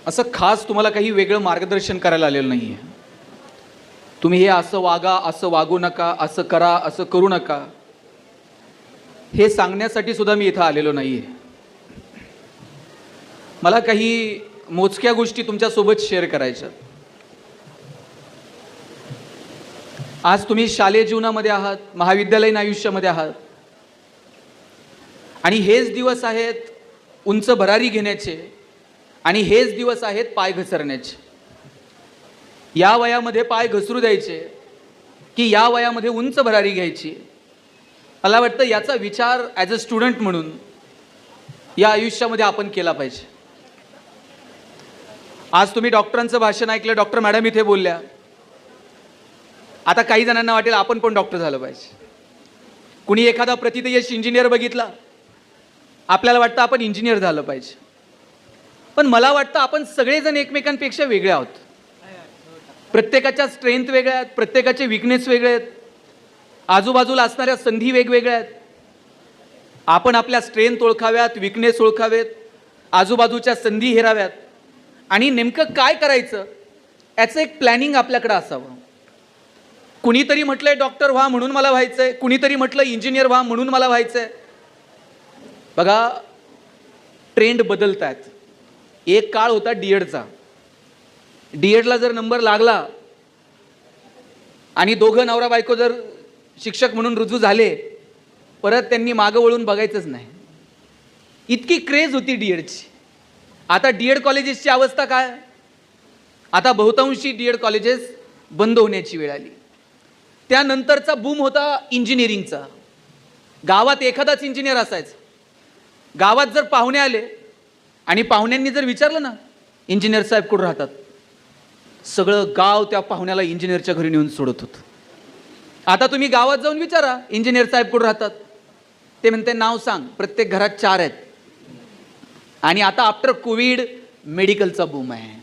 असं खास तुम्हाला काही वेगळं मार्गदर्शन करायला आलेलं नाही आहे. तुम्ही हे असं वागा, असं वागू नका, असं करा, असं करू नका, हे सांगण्यासाठी सुद्धा मी इथं आलेलो नाही आहे. मला काही मोजक्या गोष्टी तुमच्यासोबत शेअर करायच्या. आज तुम्ही शालेय जीवनामध्ये आहात, महाविद्यालयीन आयुष्यामध्ये आहात, आणि हेच दिवस आहेत उंच भरारी घेण्याचे, आणि हेच दिवस आहेत पाय घसरण्याचे. या वयामध्ये पाय घसरू द्यायचे की या वयामध्ये उंच भरारी घ्यायची? मला वाटतं याचा विचार ॲज अ स्टुडंट म्हणून या आयुष्यामध्ये आपण केला पाहिजे. आज तुम्ही डॉक्टरांचं भाषण ऐकलं, डॉक्टर मॅडम इथे बोलल्या. आता काही जणांना वाटेल आपण पण डॉक्टर झालं पाहिजे. कुणी एखादा प्रतिथयश इंजिनियर बघितला, आपल्याला वाटतं आपण इंजिनियर झालं पाहिजे. पण मला वाटतं आपण सगळेजण एकमेकांपेक्षा वेगळे आहोत. प्रत्येकाच्या स्ट्रेंथ वेगळ्या आहेत, प्रत्येकाचे विकनेस वेगळे आहेत, आजूबाजूला असणाऱ्या संधी वेगवेगळ्या आहेत. आपण आपल्या स्ट्रेंथ ओळखाव्यात, विकनेस ओळखावेत, आजूबाजूच्या संधी हेराव्यात, आणि नेमकं काय करायचं याचं एक प्लॅनिंग आपल्याकडे असावं. कुणीतरी म्हटलंय डॉक्टर व्हा म्हणून मला व्हायचंय, कुणीतरी म्हटलं इंजिनियर व्हा म्हणून मला व्हायचंय. बघा, ट्रेंड बदलत आहेत. एक काळ होता डीएडचा. डीएडला जर नंबर लागला आणि दोघं नवरा बायको जर शिक्षक म्हणून रुजू झाले, परत त्यांनी मागं वळून बघायचंच नाही. इतकी क्रेज होती डीएडची. आता डीएड कॉलेजेसची अवस्था काय? आता बहुतांशी डीएड कॉलेजेस बंद होण्याची वेळ आली. त्यानंतरचा बूम होता इंजिनिअरिंगचा. गावात एखादाच इंजिनियर असायचा. गावात जर पाहुणे आले आणि पाहुण्यांनी जर विचारलं ना, इंजिनियर साहेब कुठं राहतात, सगळं गाव त्या पाहुण्याला इंजिनियरच्या घरी नेऊन सोडत होतं. आता तुम्ही गावात जाऊन विचारा इंजिनियर साहेब कुठं राहतात, ते म्हणते नाव सांग, प्रत्येक घरात 4 आहेत. आणि आता आफ्टर कोविड मेडिकलचा बूम आहे.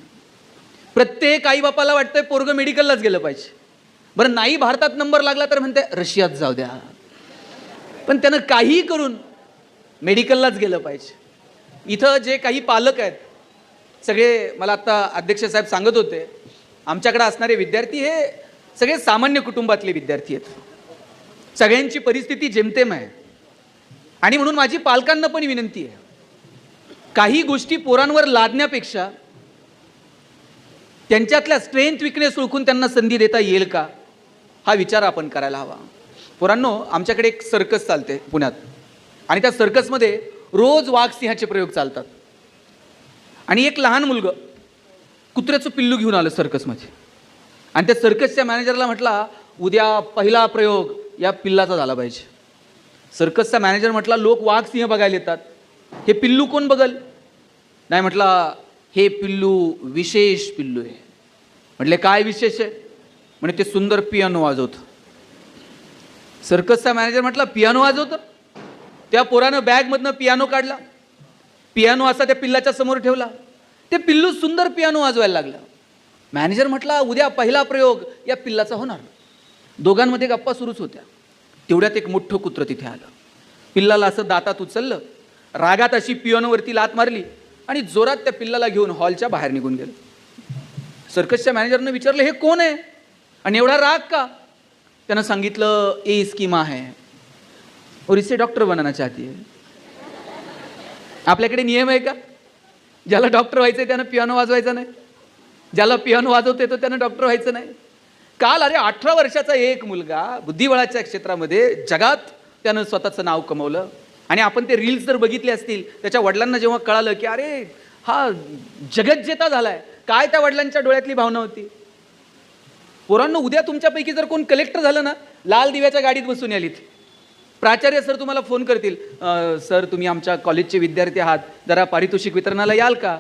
प्रत्येक आईबापाला वाटतंय पोरगं मेडिकललाच गेलं पाहिजे. बरं, नाही भारतात नंबर लागला तर म्हणते रशियात जाऊ द्या, पण त्यानं काही करून मेडिकललाच गेलं पाहिजे. इथं जे काही पालक आहेत सगळे, मला आता अध्यक्ष साहेब सांगत होते, आमच्याकडे असणारे विद्यार्थी हे सगळे सामान्य कुटुंबातले विद्यार्थी आहेत. सगळ्यांची परिस्थिती जेमतेम आहे. आणि म्हणून माझी पालकांना पण विनंती आहे, काही गोष्टी पोरांवर लादण्यापेक्षा त्यांच्यातल्या स्ट्रेंथ विकनेस ओळखून त्यांना संधी देता येईल का, हा विचार आपण करायला हवा. पोरांनो, आमच्याकडे एक सर्कस चालते पुण्यात, आणि त्या सर्कसमध्ये रोज वाघ सिंहाचे प्रयोग चालतात. आणि एक लहान मुलगा कुत्र्याचं पिल्लू घेऊन आलं सर्कसमध्ये, आणि त्या सर्कसच्या मॅनेजरला म्हटला उद्या पहिला प्रयोग या पिल्लाचा झाला पाहिजे. सर्कसचा मॅनेजर म्हटला लोक वाघ सिंह बघायला येतात, हे पिल्लू कोण बघल? नाही, म्हटला हे पिल्लू विशेष पिल्लू आहे. म्हटले काय विशेष आहे? म्हणजे ते सुंदर पियानो वाजवतं. सर्कसचा मॅनेजर म्हटला पियानो वाजवतं? त्या पोरानं बॅगमधनं पियानो काढला, पियानो असा त्या पिल्लाच्या समोर ठेवला, ते पिल्लू सुंदर पियानो वाजवायला लागलं. मॅनेजर म्हटला उद्या पहिला प्रयोग या पिल्लाचा होणार. दोघांमध्ये गप्पा सुरूच होत्या. तेवढ्यात एक मोठं कुत्रं तिथे आलं. पिल्लाला असं दातात उचललं, रागात अशी पियानोवरती लात मारली, आणि जोरात त्या पिल्लाला घेऊन हॉलच्या बाहेर निघून गेलं. सर्कसच्या मॅनेजरनं विचारलं हे कोण आहे आणि एवढा राग का? त्यानं सांगितलं ए इसकी माँ है और इसे डॉक्टर बनाना चाहती है. आपल्याकडे नियम आहे का? ज्याला डॉक्टर व्हायचं आहे त्यानं पियानो वाजवायचा नाही, ज्याला पियानो वाजवता येतो त्यानं डॉक्टर व्हायचं नाही. काल अरे 18 वर्षाचा एक मुलगा बुद्धिबळाच्या क्षेत्रामध्ये जगात त्यानं स्वतःचं नाव कमवलं. आणि आपण ते रील्स जर बघितले असतील, त्याच्या वडिलांना जेव्हा कळालं की अरे हा जगज्जेता झालाय, काय त्या वडिलांच्या डोळ्यातली भावना होती. पोरांनो, उद्या तुमच्यापैकी जर कोण कलेक्टर झालं ना, लाल दिव्याच्या गाडीत बसून यालीत. प्राचार्य सर तुम्हाला फोन करतील, सर तुम्ही आमच्या कॉलेजचे विद्यार्थी आहात, जरा पारितोषिक वितरणाला याल का?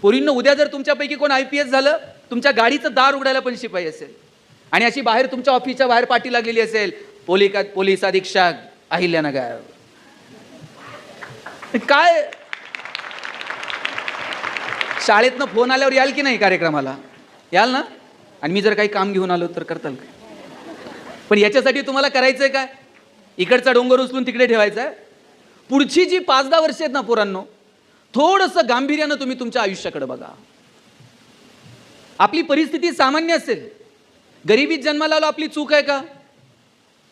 पोरींनो, उद्या जर तुमच्यापैकी कोण IPS झालं, तुमच्या गाडीचं दार उघडायला पण शिपाई असेल, आणि अशी बाहेर तुमच्या ऑफिसच्या बाहेर पाठी लागलेली असेल, पोलीस अधीक्षक अहिल्यानगर. काय शाळेतनं फोन आल्यावर याल की नाही कार्यक्रमाला? याल ना? आणि मी जर काही काम घेऊन आलो तर करताल का? पण याच्यासाठी तुम्हाला करायचंय काय? इकडचा डोंगर उचलून तिकडे ठेवायचा आहे. पुढची जी 5-10 वर्ष आहेत ना पोरांनो, थोडंसं गांभीर्यानं तुम्ही तुमच्या आयुष्याकडे बघा. आपली परिस्थिती सामान्य असेल, गरिबीत जन्माला आलो, आपली चूक आहे का?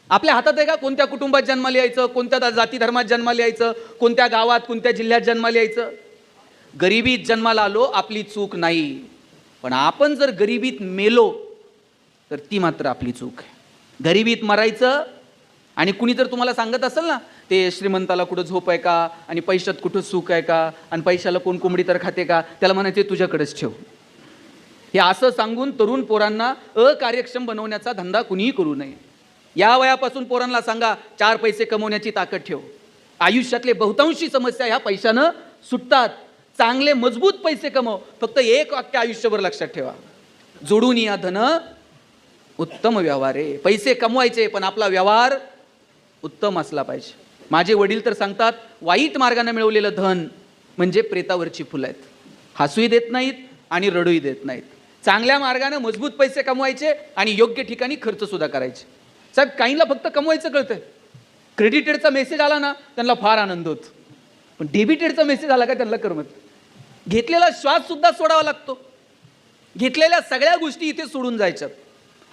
आपल्या हातात आहे का कोणत्या कुटुंबात जन्माला यायचं, कोणत्या जाती धर्मात जन्माला यायचं, कोणत्या गावात कोणत्या जिल्ह्यात जन्माला यायचं? गरिबीत जन्माला आलो, आपली चूक नाही. पण आपण जर गरिबीत मेलो तर ती मात्र आपली चूक आहे. गरिबीत मरायचं आणि कुणी जर तुम्हाला सांगत असेल ना, ते श्रीमंताला कुठं झोप आहे का, आणि पैशात कुठं सुख आहे का, आणि पैशाला कोण कोंबडी तर खाते का, त्याला म्हणायचे तुझ्याकडेच ठेव. हे असं सांगून तरुण पोरांना अकार्यक्षम बनवण्याचा धंदा कुणीही करू नये. या वयापासून पोरांना सांगा 4 पैसे कमवण्याची ताकद ठेव. आयुष्यातले बहुतांशी समस्या ह्या पैशानं सुटतात. चांगले मजबूत पैसे कमव. फक्त एक वाक्य आयुष्यभर लक्षात ठेवा, जोडून या धन उत्तम व्यवहारे. पैसे कमवायचे पण आपला व्यवहार उत्तम असला पाहिजे. माझे वडील तर सांगतात, वाईट मार्गाने मिळवलेलं धन म्हणजे प्रेतावरची फुलं आहेत. हसूही देत नाहीत आणि रडूही देत नाहीत. चांगल्या मार्गाने मजबूत पैसे कमवायचे आणि योग्य ठिकाणी खर्च सुद्धा करायचे. साहेब, काहींना फक्त कमवायचं कळतंय. क्रेडिटेडचा मेसेज आला ना त्यांना फार आनंद होतो, पण डेबिटेडचा मेसेज आला का त्यांना करमत. घेतलेला श्वास सुद्धा सोडावा लागतो. घेतलेल्या सगळ्या गोष्टी इथे सोडून जायच्यात.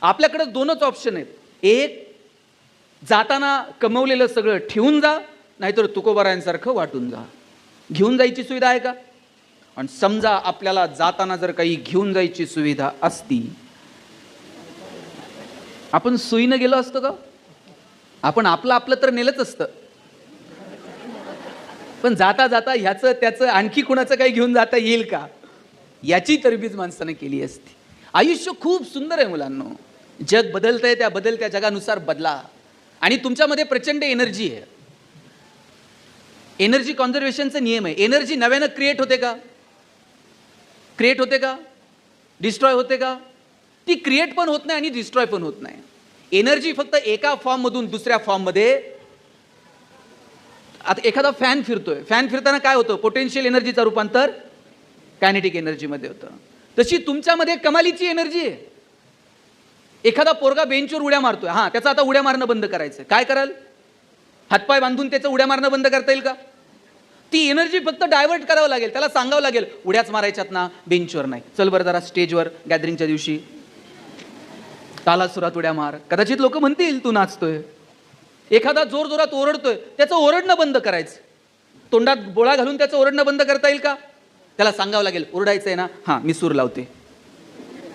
आपल्याकडे 2च ऑप्शन आहेत. एक, जाताना कमवलेलं सगळं ठेवून जा, नाहीतर तुकोबारायांसारखं वाटून जा. घेऊन जायची सुविधा आहे का? आणि समजा आपल्याला जाताना जर काही घेऊन जायची सुविधा असती, आपण सोयीनं गेलो असतो का? आपण आपलं तर नेलंच असतं, पण जाता जाता ह्याचं त्याचं आणखी कुणाचं काही घेऊन जाता येईल का, याची तरबीज माणसानं केली असती. आयुष्य खूप सुंदर आहे मुलांनो. जग बदलतंय, त्या बदलत्या जगानुसार बदला. आणि तुमच्यामध्ये प्रचंड एनर्जी आहे. एनर्जी कॉन्झर्वेशनचा नियम आहे. एनर्जी नव्यानं क्रिएट होते का? क्रिएट होते का? डिस्ट्रॉय होते का? ती क्रिएट पण होत नाही आणि डिस्ट्रॉय पण होत नाही. एनर्जी फक्त एका फॉर्ममधून दुसऱ्या फॉर्ममध्ये. आता एखादा फॅन फिरतोय, फॅन फिरताना काय होतं? पोटेन्शियल एनर्जीचं रूपांतर कायनेटिक एनर्जीमध्ये होतं. तशी तुमच्यामध्ये कमालीची एनर्जी आहे. एखादा पोरगा बेंचवर उड्या मारतोय, हां, त्याचं आता उड्या मारणं बंद करायचं. काय कराल? हातपाय बांधून त्याचं उड्या मारणं बंद करता येईल का? ती एनर्जी फक्त डायव्हर्ट करावं लागेल. त्याला सांगावं लागेल, उड्याच मारायच्यात ना, बेंचवर नाही, चल बरं जरा स्टेजवर गॅदरिंगच्या दिवशी तालासुरात उड्या मार. कदाचित लोक म्हणतील तू नाचतोय. एखादा जोर जोरात ओरडतोय, त्याचं ओरडणं बंद करायचं. तोंडात बोळा घालून त्याचं ओरडणं बंद करता येईल का? त्याला सांगावं लागेल, ओरडायचं आहे ना, हां मी सूर लावते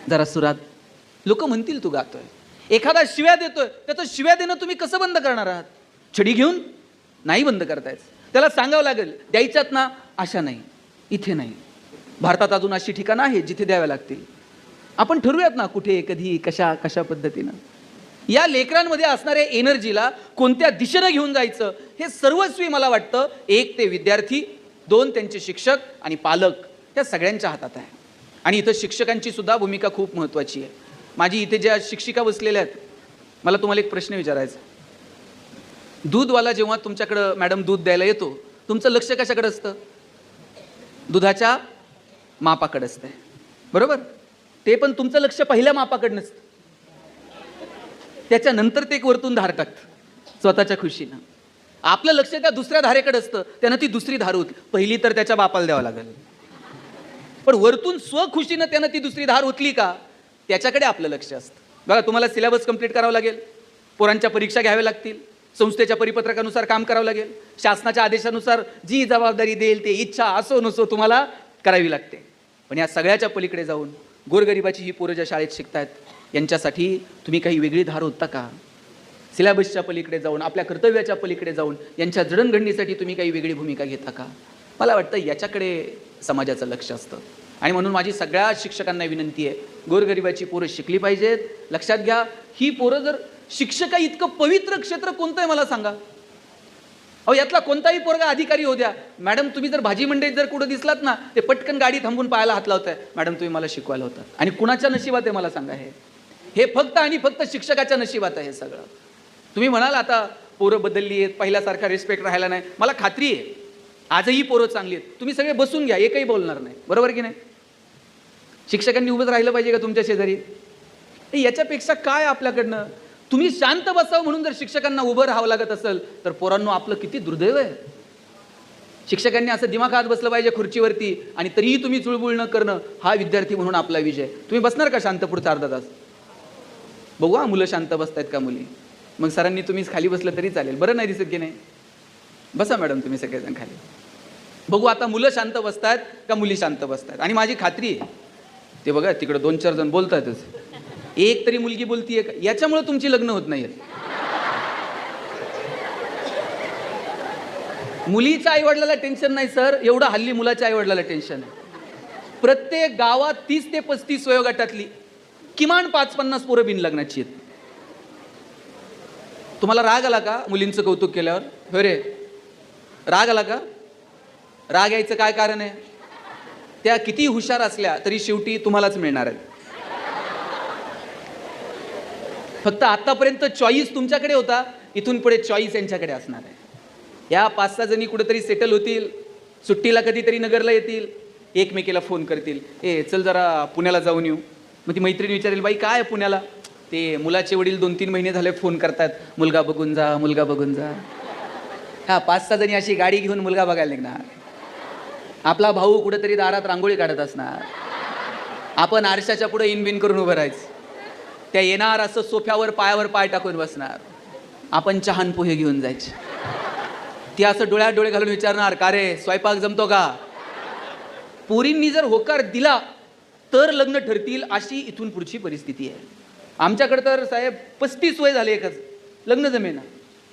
जरा सुरात. लोक म्हणतील तू गातोय. एखादा शिव्या देतोय, त्याचं शिव्या देणं तुम्ही कसं बंद करणार आहात? छडी घेऊन नाही बंद करतायच. त्याला सांगावं लागेल, द्यायच्यात ना, अशा नाही, इथे नाही. भारतात अजून अशी ठिकाणं आहेत जिथे द्याव्या लागतील. आपण ठरवूयात ना कुठे, कधी, कशा कशा पद्धतीनं. या लेकरांमध्ये असणाऱ्या एनर्जीला कोणत्या दिशेनं घेऊन जायचं हे सर्वस्वी मला वाटतं 1 ते विद्यार्थी, 2 त्यांचे शिक्षक आणि पालक, त्या सगळ्यांच्या हातात आहे. आणि इथं शिक्षकांची सुद्धा भूमिका खूप महत्त्वाची आहे. माझी इथे ज्या शिक्षिका बसलेल्या आहेत, मला तुम्हाला एक प्रश्न विचारायचा. दूधवाला जेव्हा तुमच्याकडं मॅडम दूध द्यायला येतो, तुमचं लक्ष कशाकडे असतं? दुधाच्या मापाकडे असतं, बरोबर? ते पण तुमचं लक्ष पहिल्या मापाकडे नसतं. त्याच्यानंतर ते एक वरतून धार टाकतं स्वतःच्या खुशीनं. आपलं लक्ष त्या दुसऱ्या धारेकडे असतं, त्यानं ती दुसरी धार उचली. पहिली तर त्याच्या बापाला द्यावं लागेल, पण वरतून स्वखुशीनं त्यानं ती दुसरी धार उचली का, त्याच्याकडे आपलं लक्ष असतं. बघा, तुम्हाला सिलेबस कंप्लीट करावं लागेल, पोरांच्या परीक्षा घ्याव्या लागतील, संस्थेच्या परिपत्रकानुसार काम करावं लागेल, शासनाच्या आदेशानुसार जी जबाबदारी देईल ते इच्छा असो नसो तुम्हाला करावी लागते. पण या सगळ्याच्या पलीकडे जाऊन गोरगरिबाची ही पोरं ज्या शाळेत शिकतायत, यांच्यासाठी तुम्ही काही वेगळी धार होता का? सिलेबसच्या पलीकडे जाऊन, आपल्या कर्तव्याच्या पलीकडे जाऊन यांच्या जडणघडणीसाठी तुम्ही काही वेगळी भूमिका घेता का? मला वाटतं याच्याकडे समाजाचं लक्ष असतं. आणि म्हणून माझी सगळ्या शिक्षकांना विनंती आहे, गोरगरिबाची पोरं शिकली पाहिजेत. लक्षात घ्या, ही पोरं जर शिक्षका इतकं पवित्र क्षेत्र कोणतं आहे मला सांगा. अहो, यातला कोणताही पोरगा अधिकारी होऊ द्या. मॅडम, तुम्ही जर भाजी मंडईत जर कुठं दिसलात ना, ते पटकन गाडी थांबून पायाला हात लावताय, मॅडम तुम्ही मला शिकवायला होतात. आणि कुणाच्या नशिबात आहे मला सांगा? हे फक्त आणि फक्त शिक्षकाच्या नशिबात आहे हे सगळं. तुम्ही म्हणाल आता पोरं बदलली आहेत, पहिल्यासारखा रिस्पेक्ट राहिला नाही. मला खात्री आहे आजही पोरं चांगली आहेत. तुम्ही सगळे बसून घ्या, एकही बोलणार नाही, बरोबर की नाही? शिक्षकांनी उभंच राहिलं पाहिजे का तुमच्या शेजारी? याच्यापेक्षा काय आपल्याकडनं? तुम्ही शांत बसावं म्हणून जर शिक्षकांना उभं राहावं लागत असेल तर पोरांनो, आपलं किती दुर्दैव आहे. शिक्षकांनी असं दिमाखात बसलं पाहिजे खुर्चीवरती आणि तरीही तुम्ही चुळबुळ न करणं हा विद्यार्थी म्हणून आपला विजय. तुम्ही बसणार का शांत पुढचा अर्धा तास? बघू हा मुलं शांत बसतायत का मुली. मग सरांनी तुम्हीच खाली बसलं तरी चालेल. बरं नाही दिसत की नाही? बसा मॅडम तुम्ही सगळेजण खाली. बघू आता मुलं शांत बसतायत का मुली शांत बसतायत. आणि माझी खात्री आहे ते बघा तिकडे 2-4 जण बोलतायतच. एक तरी मुलगी बोलतीये का? याच्यामुळे तुमची लग्न होत नाहीत. मुलीच्या आईवडिलाला टेन्शन नाही सर, एवढं हल्ली मुलाच्या आईवडिलाला टेन्शन आहे. प्रत्येक गावात 30 ते 35 वयोगटातली किमान 5-50 पोरं बिनलग्नाची आहेत. तुम्हाला राग आला का मुलींचं कौतुक केल्यावर? हो रे, राग आला का? राग यायचं काय कारण आहे? त्या किती हुशार असल्या तरी शेवटी तुम्हालाच मिळणार आहेत. फक्त आतापर्यंत चॉईस तुमच्याकडे होता, इथून पुढे चॉईस यांच्याकडे असणार आहे. या 5-6 जणी कुठेतरी सेटल होतील, सुट्टीला कधीतरी नगरला येतील, एकमेकीला फोन करतील, ए चल जरा पुण्याला जाऊन येऊ. मग ती मैत्रीण विचारेल, बाई काय पुण्याला? ते मुलाचे वडील 2-3 महिने झाले फोन करतात, मुलगा बघून जा, मुलगा बघून जा. हा 5-6 जणी अशी गाडी घेऊन मुलगा बघायला निघणार. आपला भाऊ कुठेतरी दारात रांगोळी काढत असणार, आपण आरशाच्या पुढे इनबिन करून उभं राहायचं. त्या येणार असं सोफ्यावर पायावर पाय टाकून बसणार, आपण चहान पोहे घेऊन जायचे. ती असं डोळ्यात डोळे घालून विचारणार, का रे स्वयंपाक जमतो का? पोरींनी जर होकार दिला तर लग्न ठरतील, अशी इथून पुढची परिस्थिती आहे. आमच्याकडे तर साहेब 35 वय झाले, एकच लग्न जमेना.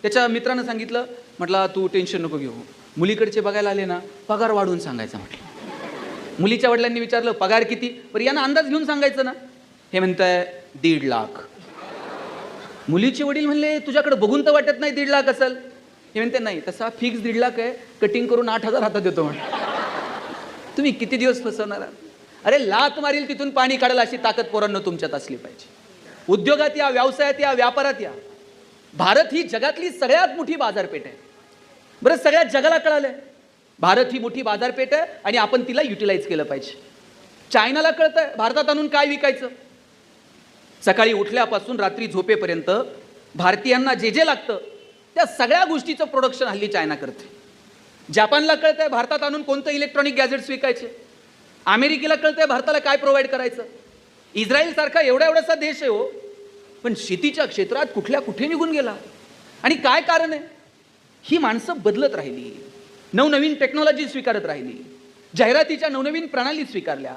त्याच्या मित्रानं सांगितलं, म्हटलं तू टेन्शन नको घेऊ, मुलीकडचे बघायला आले ना पगार वाढवून सांगायचा. म्हटलं मुलीच्या वडिलांनी विचारलं पगार किती? बरं यांना अंदाज घेऊन सांगायचं ना. हे म्हणताय 1.5 लाख. मुलीचे वडील म्हणले तुझ्याकडे बघून तर वाटत नाही 1.5 लाख असेल. हे म्हणते नाही, तसा फिक्स 1.5 लाख आहे, कटिंग करून 8,000 हातात देतो. म्हणे तुम्ही किती दिवस फसवणार? अरे लात मारील तिथून पाणी काढायला अशी ताकद पोरांना तुमच्यात असली पाहिजे. उद्योगात या, व्यवसायात या, व्यापारात या. भारत ही जगातली सगळ्यात मोठी बाजारपेठ आहे. बरं सगळ्यात जगाला कळालंय भारत ही मोठी बाजारपेठ आहे आणि आपण तिला युटिलाइज केलं पाहिजे. चायनाला कळतंय भारतात आणून काय विकायचं. सकाळी उठल्यापासून रात्री झोपेपर्यंत भारतीयांना जे जे लागतं त्या सगळ्या गोष्टीचं प्रोडक्शन हल्ली चायना करते. जपानला कळतंय भारतात आणून कोणतं इलेक्ट्रॉनिक गॅजेट्स विकायचे. अमेरिकेला कळतंय भारताला काय प्रोव्हाइड करायचं. इस्रायल सारखा एवढासा देश आहे हो, पण शेतीच्या क्षेत्रात कुठल्या कुठे निघून गेला. आणि काय कारण आहे? ही माणसं बदलत राहिली, नवनवीन टेक्नॉलॉजी स्वीकारत राहिली, जाहिरातीच्या नवनवीन प्रणाली स्वीकारल्या.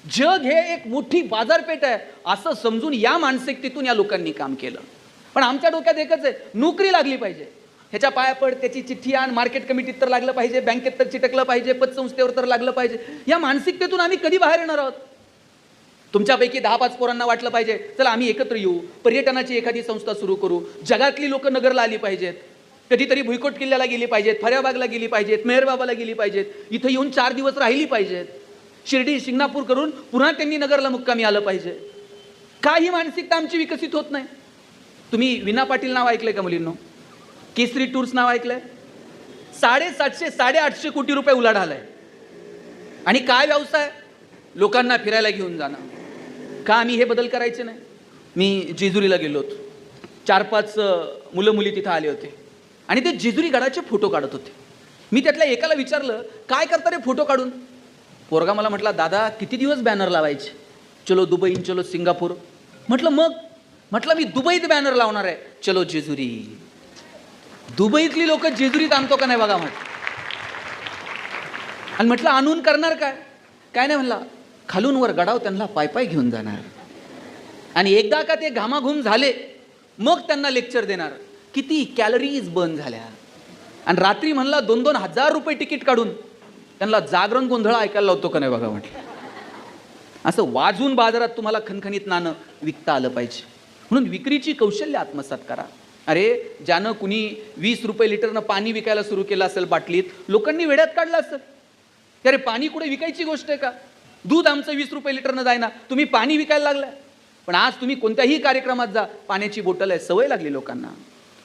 जग हे एक मोठी बाजारपेठ आहे असं समजून या मानसिकतेतून या लोकांनी काम केलं. पण आमच्या डोक्यात एकच आहे, नोकरी लागली पाहिजे. ह्याच्या पाया पड, त्याची चिठ्ठी आण, मार्केट कमिटीत तर लागलं पाहिजे, बँकेत तर चिटकलं पाहिजे, पतसंस्थेवर तर लागलं पाहिजे. या मानसिकतेतून आम्ही कधी बाहेर येणार आहोत? तुमच्यापैकी 10-5 पोरांना वाटलं पाहिजे चला आम्ही एकत्र येऊ, पर्यटनाची एखादी संस्था सुरू करू, जगातली लोक नगरला आली पाहिजेत, कधीतरी भुईकोट किल्ल्याला गेली पाहिजेत, फर्याबागला गेली पाहिजेत, मेहरबाबाला गेली पाहिजेत, इथं येऊन 4 दिवस राहिली पाहिजेत, शिर्डी शिंगणापूर करून पुन्हा त्यांनी नगरला मुक्कामी आलं पाहिजे. काही मानसिकता आमची विकसित होत नाही. तुम्ही विना पाटील नाव ऐकलंय का मुलींनो? केसरी टूर्स नाव ऐकलंय? 750-850 कोटी रुपये उलाढाल आलाय. आणि काय व्यवसाय? लोकांना फिरायला घेऊन जाणं. का आम्ही हे बदल करायचे नाही? मी जेजुरीला गेलो होतो, 4-5 मुलं मुली तिथं आले होते आणि ते जेजुरी गडाचे फोटो काढत होते. मी त्यातल्या एकाला विचारलं काय करता रे फोटो काढून? पोरगा मला म्हटला दादा किती दिवस बॅनर लावायचे, चलो दुबई, चलो सिंगापूर. म्हटलं मग? म्हटलं मी दुबईत बॅनर लावणार आहे, चलो जेजुरी. दुबईतली लोक जेजुरीत आणतो का नाही बघा म्हटलं. आणि म्हटलं आणून करणार काय? काय नाही म्हणला, खालून वर गडाव त्यांना पायपाय घेऊन जाणार आणि एकदा का ते घामाघूम झाले मग त्यांना लेक्चर देणार किती कॅलरीज बर्न झाल्या. आणि रात्री म्हणला 2-2 हजार रुपये तिकीट काढून त्यांना जागरण गोंधळ ऐकायला लावतो का नाही बघा म्हटलं. असं वाजून बाजारात तुम्हाला खणखणीत नाणं विकता आलं पाहिजे. म्हणून विक्रीची कौशल्य आत्मसात करा. अरे ज्यानं कुणी 20 रुपये लिटरनं पाणी विकायला सुरू केलं असेल बाटलीत, लोकांनी वेड्यात काढलं असेल. अरे पाणी कुठे विकायची गोष्ट आहे का? दूध आमचं 20 रुपये लिटरनं जायना, तुम्ही पाणी विकायला लागलाय. पण आज तुम्ही कोणत्याही कार्यक्रमात जा, पाण्याची बोटल आहे, सवय लागली लोकांना.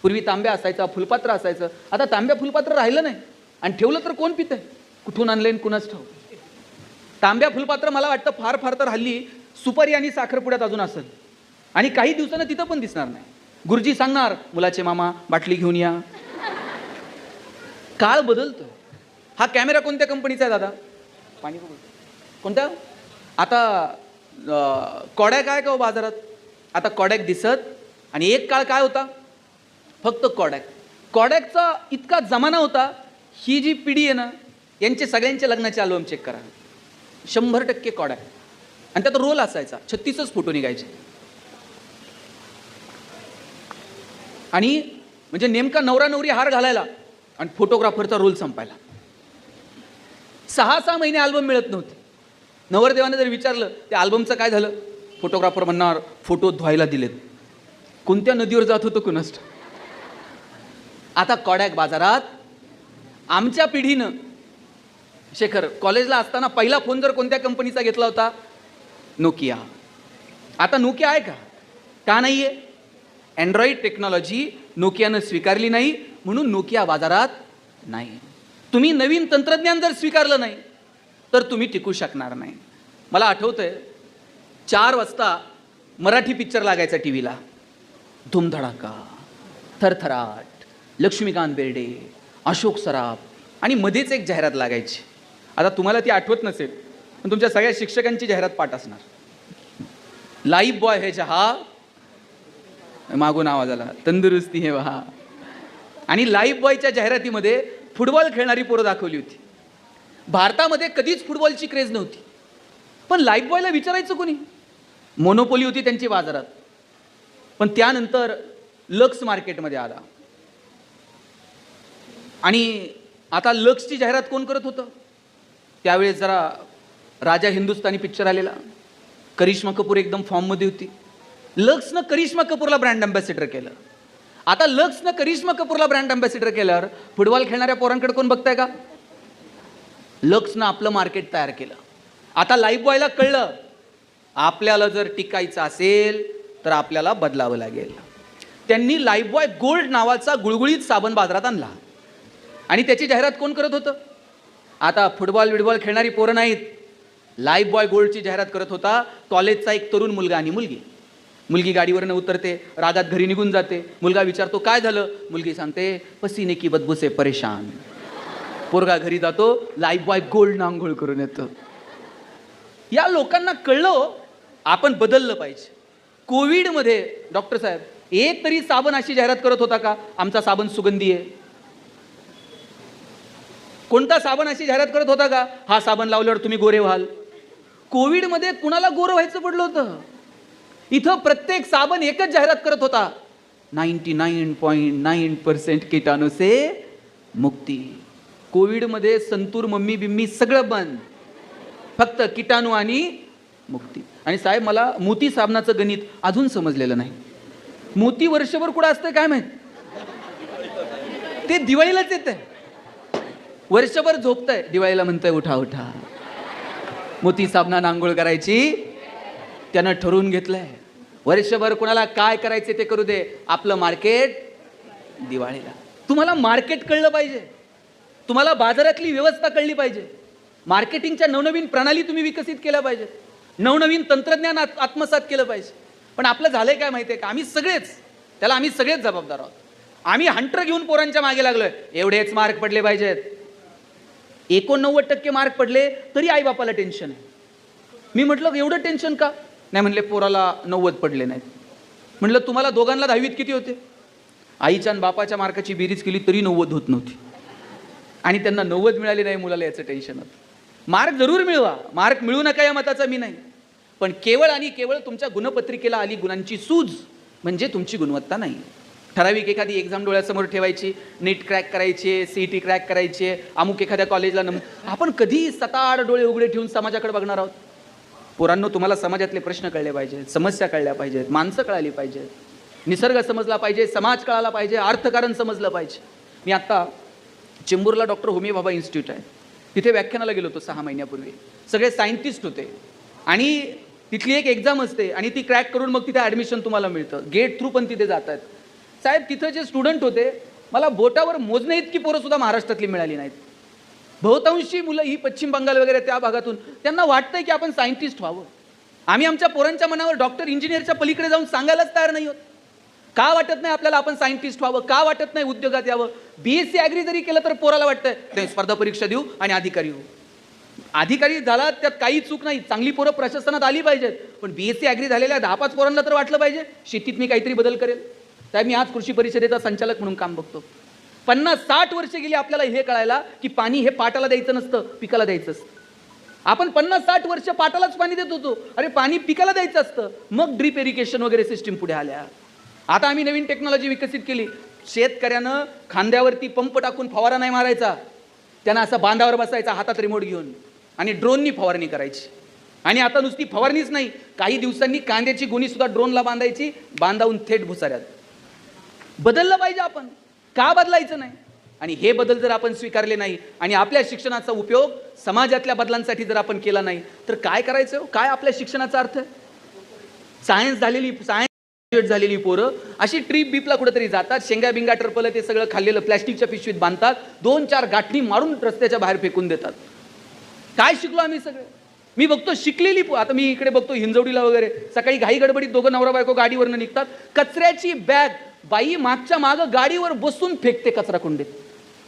पूर्वी तांब्या असायचा, फुलपात्र असायचं, आता तांब्या फुलपात्र राहिलं नाही. आणि ठेवलं तर कोण पितंय? कुठून आणलंय कुणाच ठाऊ. तांब्या फुलपात्र मला वाटतं फार फार तर हल्ली सुपारी आणि साखरपुड्यात अजून असेल आणि काही दिवसानं तिथं पण दिसणार नाही. गुरुजी सांगणार मुलाचे मामा बाटली घेऊन या. काळ बदलतोय. हा कॅमेरा कोणत्या कंपनीचा आहे दादा? पाणी कोणता? आता कॉडॅक आहे का हो बाजारात? आता कॉडॅक दिसत, आणि एक काळ काय होता, फक्त कॉडॅक. कॉडॅकचा इतका जमाना होता. ही जी पिढी आहे ना, यांचे सगळ्यांचे लग्नाचे अल्बम चेक करा, 100% कॉडॅक. आणि त्यात रोल असायचा, 36च फोटो निघायचे. आणि म्हणजे नेमका नवरा नवरी हार घालायला आणि फोटोग्राफरचा रोल संपायला 6-6 महिने अल्बम मिळत नव्हते. नवरदेवाने जर विचारलं त्या अल्बमचं काय झालं, फोटोग्राफर म्हणणार फोटो धुवायला दिलेत. कोणत्या नदीवर जात होतं कुणास ठाऊक. आता कॉडॅक बाजारात. आमच्या पिढीनं, शेखर, कॉलेजला असताना पहिला फोन जर कोणत्या कंपनीचा घेतला होता, नोकिया. आता नोकिया आहे का? का नाही आहे? अँड्रॉइड टेक्नॉलॉजी नोकियानं स्वीकारली नाही, म्हणून नोकिया बाजारात नाही. तुम्ही नवीन तंत्रज्ञान जर स्वीकारलं नाही तर तुम्ही टिकू शकणार नाही. मला आठवतंय 4 वाजता मराठी पिक्चर लागायचा टी व्हीला. धूमधडाका, थरथराट, लक्ष्मीकांत बेर्डे, अशोक सराफ, आणि मध्येच एक जाहिरात लागायची. आता तुम्हाला ती आठवत नसेल, पण तुमच्या सगळ्या शिक्षकांची जाहिरात पाठ असणार. लाईफ बॉय है जहा, मागून आवाज आला, तंदुरुस्ती है वहा. आणि लाईफ बॉयच्या जाहिरातीमध्ये फुटबॉल खेळणारी पोरं दाखवली होती. भारतामध्ये कधीच फुटबॉलची क्रेज नव्हती, पण लाईफ बॉयला विचारायचं कोणी? मोनोपोली होती त्यांची बाजारात. पण त्यानंतर लक्स मार्केटमध्ये आला, आणि आता लक्सची जाहिरात कोण करत होतं? त्यावेळेस जरा राजा हिंदुस्तानी पिक्चर आलेला, करिश्मा कपूर एकदम फॉर्ममध्ये होती. लक्सनं करिश्मा कपूरला ब्रँड अँबॅसिडर केलं. आता लक्सनं करिश्मा कपूरला ब्रँड अँबॅसिडर केल्यावर फुटबॉल खेळणाऱ्या पोरांकडे कोण बघताय का? लक्सनं आपलं मार्केट तयार केलं. आता लाईफ बॉयला कळलं, आपल्याला जर टिकायचं असेल तर आपल्याला बदलावं लागेल. त्यांनी लाईफ बॉय गोल्ड नावाचा गुळगुळीत साबण बाजारात आणला, आणि त्याची जाहिरात कोण करत होतं? आता फुटबॉल खेळणारी पोरं नाहीत, लाईफ बॉय गोल्डची जाहिरात करत होता कॉलेजचा एक तरुण मुलगा आणि मुलगी. मुलगी गाडीवरनं उतरते, रागात घरी निघून जाते. मुलगा विचारतो काय झालं? मुलगी सांगते पसीने की बदबू से परेशान. पोरगा घरी जातो, लाईफ बॉय गोल्ड आंघोळ करून येतो. या लोकांना कळलं आपण बदललं पाहिजे. कोविडमध्ये डॉक्टर साहेब एक तरी साबण अशी जाहिरात करत होता का, आमचा साबण सुगंधी आहे? कोणता साबण अशी जाहिरात करत होता का, हा साबण लावल्यावर तुम्ही गोरे व्हाल? कोविडमध्ये कुणाला गोरं व्हायचं पडलं होतं? इथं प्रत्येक साबण एकच जाहिरात करत होता, 99.9% कीटाणू से मुक्ती. कोविडमध्ये संतूर मम्मी बिम्मी सगळं बंद, फक्त कीटाणू आणि मुक्ती. आणि साहेब मला मोती साबणाचं गणित अजून समजलेलं नाही. मोती वर्षभर कुठं असतंय काय माहित, ते दिवाळीलाच येत आहे. वर्षभर झोपतंय, दिवाळीला म्हणतंय उठा उठा. मोती साबणानं आंघोळ करायची त्यानं ठरवून घेतलंय. वर्षभर कुणाला काय करायचे ते करू दे, आपलं मार्केट दिवाळीला. तुम्हाला मार्केट कळलं पाहिजे, तुम्हाला बाजारातली व्यवस्था कळली पाहिजे, मार्केटिंगच्या नवनवीन प्रणाली तुम्ही विकसित केल्या पाहिजे, नवनवीन तंत्रज्ञान आत्मसात केलं पाहिजे. पण आपलं झालंय काय माहिती आहे का, आम्ही सगळेच जबाबदार आहोत. आम्ही हंटर घेऊन पोरांच्या मागे लागलोय, एवढेच मार्क पडले पाहिजेत. 89% मार्क पडले तरी आईबापाला टेन्शन आहे. मी म्हटलं एवढं टेन्शन का? नाही म्हणले पोराला 90 पडले नाहीत. म्हटलं तुम्हाला दोघांना 10वीत किती होते? आईच्या आणि बापाच्या मार्काची बेरीज केली तरी 90 होत नव्हती, आणि त्यांना 90 मिळाले नाही मुलाला, याचं टेन्शन होतं. मार्क जरूर मिळवा, मार्क मिळू नका या मताचा मी नाही, पण केवळ आणि केवळ तुमच्या गुणपत्रिकेला आली गुणांची सूज म्हणजे तुमची गुणवत्ता नाही. ठराविक एखादी एक्झाम डोळ्यासमोर ठेवायची, नीट क्रॅक करायची, CET क्रॅक करायची, अमुक एखाद्या कॉलेजला आपण कधी 7-8 डोळे उघडे ठेवून समाजाकडे बघणार आहोत? पोरांनो, तुम्हाला समाजातले प्रश्न कळले पाहिजेत, समस्या कळल्या पाहिजेत, माणसं कळाली पाहिजेत, निसर्ग समजला पाहिजे, समाज कळाला पाहिजे, अर्थकारण समजलं पाहिजे. मी आता चेंबूरला डॉक्टर होमी भाभा इन्स्टिट्यूट आहे, तिथे व्याख्यानाला गेलो होतो 6 महिन्यापूर्वी. सगळे सायंटिस्ट होते, आणि तिथली एक एक्झाम असते, आणि ती क्रॅक करून मग तिथे ॲडमिशन तुम्हाला मिळतं, गेट थ्रू पण तिथे जातात. साहेब तिथं जे स्टुडंट होते, मला बोटावर मोजणे इतकी पोरं सुद्धा महाराष्ट्रातली मिळाली नाहीत. बहुतांशी मुलं ही पश्चिम बंगाल वगैरे त्या भागातून, त्यांना वाटतंय की आपण सायंटिस्ट व्हावं. आम्ही आमच्या पोरांच्या मनावर डॉक्टर इंजिनियरच्या पलीकडे जाऊन सांगायलाच तयार नाही होत. का वाटत नाही आपल्याला आपण सायंटिस्ट व्हावं? का वाटत नाही उद्योगात यावं? BSc ॲग्री जरी केलं तर पोराला वाटतंय नाही स्पर्धा परीक्षा देऊ आणि अधिकारी होऊ. अधिकारी झाला त्यात काही चूक नाही, चांगली पोरं प्रशासनात आली पाहिजेत, पण BSc ॲग्री झालेल्या 10-5 पोरांना तर वाटलं पाहिजे शेतीत मी काहीतरी बदल करेल. साहेब मी आज कृषी परिषदेचा संचालक म्हणून काम बघतो. 50-60 वर्ष गेली आपल्याला हे कळायला की पाणी हे पाटाला द्यायचं नसतं, पिकाला द्यायचं असतं. आपण 50-60 वर्ष पाटालाच पाणी देत होतो. अरे पाणी पिकाला द्यायचं असतं. मग ड्रीप इरिगेशन वगैरे सिस्टीम पुढे आल्या. आता आम्ही नवीन टेक्नॉलॉजी विकसित केली. शेतकऱ्यानं खांद्यावरती पंप टाकून फवारा नाही मारायचा, त्यांना असं बांधावर बसायचा हातात रिमोट घेऊन आणि ड्रोननी फवारणी करायची. आणि आता नुसती फवारणीच नाही, काही दिवसांनी कांद्याची गोणी सुद्धा ड्रोनला बांधायची, बांधावून थेट भुसाऱ्यात. बदललं पाहिजे आपण, का बदलायचं नाही? आणि हे बदल जर आपण स्वीकारले नाही आणि आपल्या शिक्षणाचा उपयोग समाजातल्या बदलांसाठी जर आपण केला नाही तर काय करायचं? काय आपल्या शिक्षणाचा अर्थ आहे? सायन्स ग्रॅज्युएट झालेली पोरं अशी ट्रिप बीपला कुठेतरी जातात, शेंगा बिंगा टरपलं ते सगळं खाल्लेलं प्लॅस्टिकच्या पिशवीत बांधतात, 2-4 गाठणी मारून रस्त्याच्या बाहेर फेकून देतात. काय शिकलो आम्ही सगळे? मी बघतो शिकलेली आता मी इकडे बघतो हिंजवडीला वगैरे सकाळी घाई गडबडीत दोघं नवरा बायको गाडीवरनं निघतात, कचऱ्याची बॅग बाई मागच्या मागं गाडीवर बसून फेकते कचरा कुंडीत.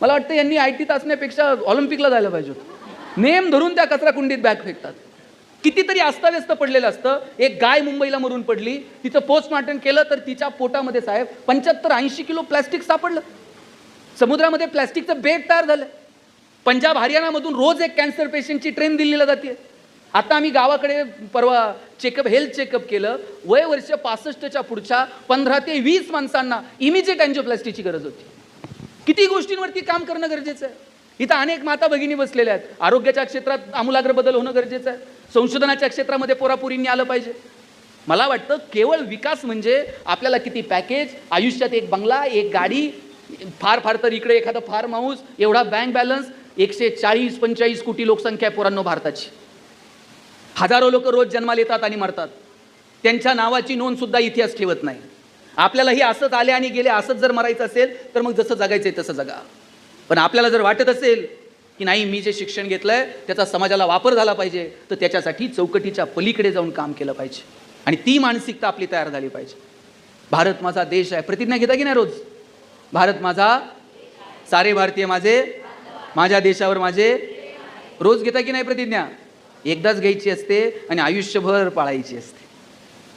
मला वाटतं यांनी IT असण्यापेक्षा ऑलिम्पिकला जायला पाहिजे होतं. नेम धरून त्या कचरा कुंडीत बॅग फेकतात. कितीतरी अस्ताव्यस्त पडलेलं असतं. एक गाय मुंबईला मरून पडली, तिचं पोस्टमॉर्टम केलं तर तिच्या पोटामध्ये साहेब 75-80 किलो प्लॅस्टिक सापडलं. समुद्रामध्ये प्लॅस्टिकचं बेड तयार झालं. पंजाब हरियाणामधून रोज एक कॅन्सर पेशंटची ट्रेन दिल्लीला जाते. आता आम्ही गावाकडे परवा हेल्थ चेकअप केलं. वय वर्ष 65च्या पुढच्या 15 ते 20 माणसांना इमिजिएट अँजिओप्लास्टीची गरज होती. किती गोष्टींवरती काम करणं गरजेचं आहे. इथं अनेक माता भगिनी बसलेल्या आहेत. आरोग्याच्या क्षेत्रात आमूलाग्र बदल होणं गरजेचं आहे. संशोधनाच्या क्षेत्रामध्ये पोरापोरींनी आलं पाहिजे. मला वाटतं केवळ विकास म्हणजे आपल्याला किती पॅकेज, आयुष्यात एक बंगला, एक गाडी, फार फार तर इकडे एखादा फार्म हाऊस, एवढा बँक बॅलन्स. 140-45 कोटी लोकसंख्या आहे पोरांनो भारताची. हजारो लोक रोज जन्माला येतात आणि मरतात. त्यांच्या नावाची नोंद सुद्धा इतिहास ठेवत नाही. आपल्याला हे असंच आले आणि गेले, असंच जर मरायचं असेल तर मग जसं जगायचंय तसं जगा. पण आपल्याला जर वाटत असेल की नाही मी जे शिक्षण घेतलंय त्याचा समाजाला वापर झाला पाहिजे, तर त्याच्यासाठी चौकटीच्या पलीकडे जाऊन काम केलं पाहिजे आणि ती मानसिकता आपली तयार झाली पाहिजे. भारत माझा देश आहे. प्रतिज्ञा घेता की नाही रोज? भारत माझा, सारे भारतीय माझे, माझ्या देशावर माझे. रोज घेता की नाही प्रतिज्ञा? एकदाच घ्यायची असते आणि आयुष्यभर पाळायची असते.